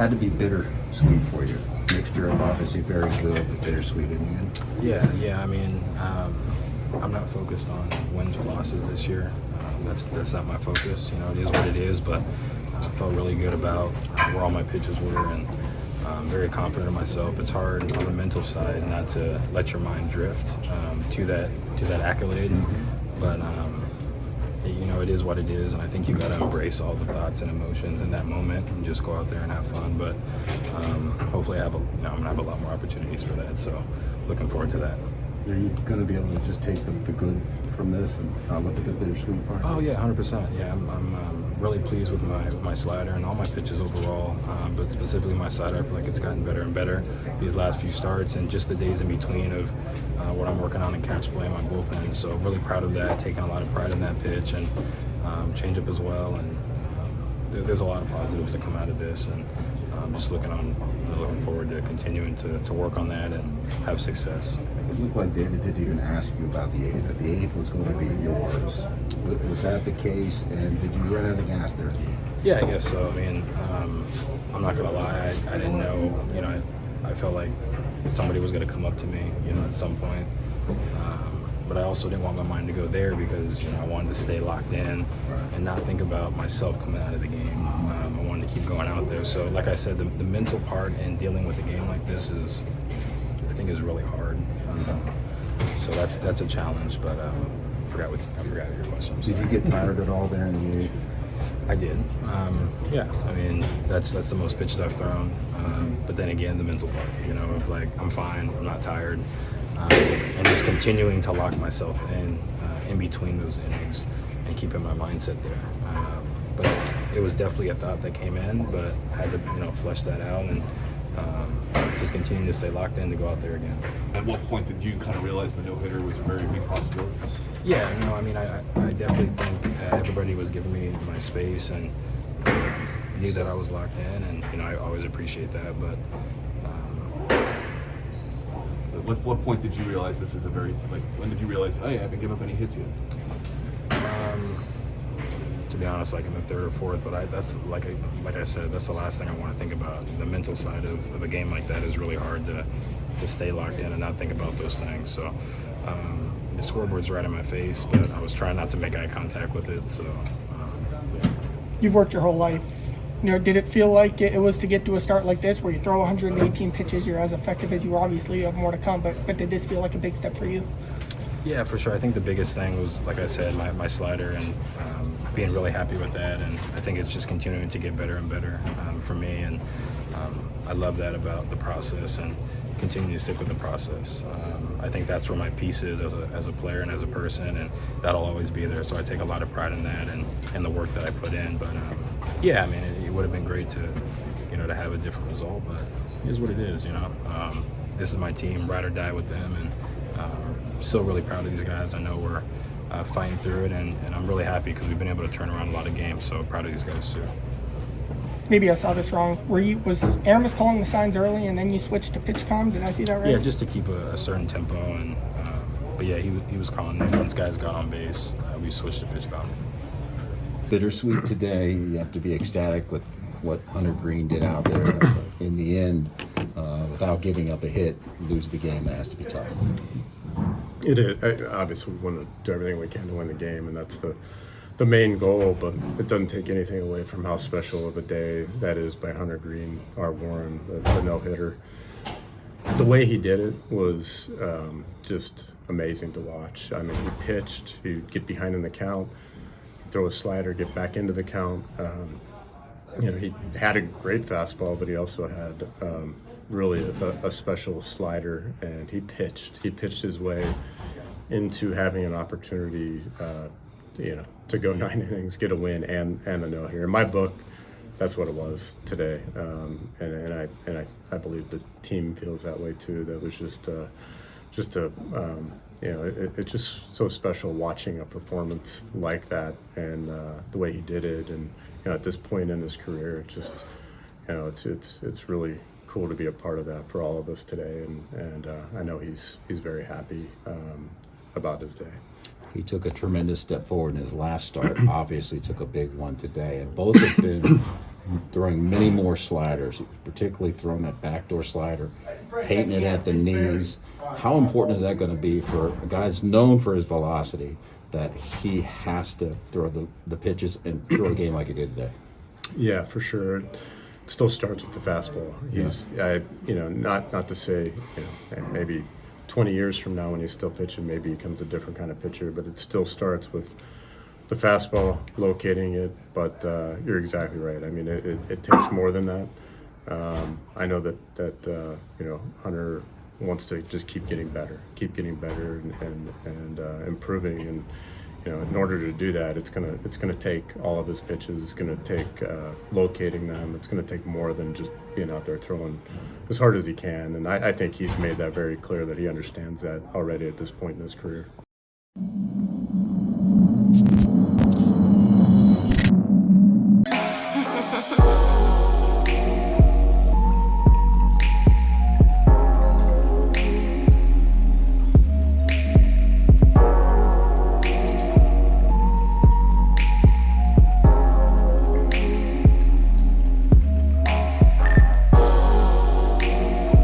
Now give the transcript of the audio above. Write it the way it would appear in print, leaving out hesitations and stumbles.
Had to be bittersweet for you. Mixture of obviously very good, but bittersweet in the end. Yeah. I mean, I'm not focused on wins or losses this year. That's not my focus. It is what it is. But I felt really good about where all my pitches were, and very confident in myself. It's hard on the mental side not to let your mind drift to that accolade, but it is what it is, and I think you got to embrace all the thoughts and emotions in that moment and just go out there and have fun. But hopefully, I'm gonna have a lot more opportunities for that. So, looking forward to that. Are you going to be able to just take the good from this and not look at the bittersweet part? Oh yeah, 100%. Yeah, I'm really pleased with my slider and all my pitches overall, but specifically my slider. I feel like it's gotten better and better these last few starts, and just the days in between of what I'm working on in catch play, my bullpen. So really proud of that. Taking a lot of pride in that pitch and change up as well. And there's a lot of positives to come out of this, and just looking forward to continuing to work on that and have success. It looked like David didn't even ask you about the eighth, that the eighth was going to be yours. Was that the case, and did you run out of gas there? Yeah, I guess so. I mean, I'm not going to lie, I didn't know, I felt like somebody was going to come up to me, at some point. But I also didn't want my mind to go there because, I wanted to stay locked in and not think about myself coming out of the game. I wanted to keep going out there. So, like I said, the mental part in dealing with a game like this is really hard. So that's a challenge. But I forgot your question. Did you get tired at all there in the eighth? I did. Yeah. I mean, that's the most pitches I've thrown. But then again, the mental part. Of like I'm fine. I'm not tired. And just continuing to lock myself in between those innings and keeping my mindset there. But it was definitely a thought that came in, but I had to flesh that out and just continue to stay locked in to go out there again. At what point did you kind of realize the no-hitter was a very big possibility? Yeah, I mean, I definitely think everybody was giving me my space and knew that I was locked in, and I always appreciate that. But at what point did you realize this is when did you realize, hey, I haven't given up any hits yet? To be honest, like in the third or fourth, but that's like I said, that's the last thing I want to think about. The mental side of a game like that is really hard to stay locked in and not think about those things. So the scoreboard's right in my face, but I was trying not to make eye contact with it. So yeah. You've worked your whole life. Did it feel like it was to get to a start like this where you throw 118 pitches, you're as effective as you were? Obviously, you have more to come, but did this feel like a big step for you? Yeah, for sure. I think the biggest thing was, like I said, my slider and being really happy with that. And I think it's just continuing to get better and better for me. And I love that about the process and continue to stick with the process. I think that's where my piece is as a player and as a person, and that'll always be there. So I take a lot of pride in that and the work that I put in. But yeah, I mean, it would have been great to have a different result, but it is what it is. This is my team, ride or die with them, and still really proud of these guys. I know we're fighting through it, and I'm really happy because we've been able to turn around a lot of games. So proud of these guys too. Maybe I saw this wrong. Was Aramis calling the signs early and then you switched to pitch com? Did I see that right? Yeah, just to keep a certain tempo, and but yeah, he was calling them. Once guys got on base, we switched to pitch com. Bittersweet today. You have to be ecstatic with what Hunter Greene did out there. In the end, without giving up a hit, lose the game. That has to be tough. It is. Obviously, we want to do everything we can to win the game, and that's the main goal, but it doesn't take anything away from how special of a day that is by Hunter Greene, our Warren, the no-hitter. The way he did it was just amazing to watch. I mean, he pitched, he'd get behind in the count, throw a slider, get back into the count. He had a great fastball, but he also had really a special slider, and he pitched his way into having an opportunity to go 9 innings, get a win, and a no-hitter. In my book, that's what it was today, and I believe the team feels that way too. That was it's just so special watching a performance like that, and the way he did it, and at this point in his career, it's really cool to be a part of that for all of us today, and I know he's very happy about his day. He took a tremendous step forward in his last start. Obviously took a big one today, and both have been throwing many more sliders, particularly throwing that backdoor slider, taking it at the knees. How important is that going to be for a guy that's known for his velocity, that he has to throw the pitches and throw a game like he did today? Yeah, for sure. It still starts with the fastball. He's, not to say, maybe 20 years from now when he's still pitching, maybe he becomes a different kind of pitcher, but it still starts with the fastball, locating it. But you're exactly right. I mean, it takes more than that. I know that Hunter wants to just keep getting better and improving. And in order to do that, it's gonna take all of his pitches. It's gonna take locating them. It's gonna take more than just being out there throwing as hard as he can. And I think he's made that very clear that he understands that already at this point in his career.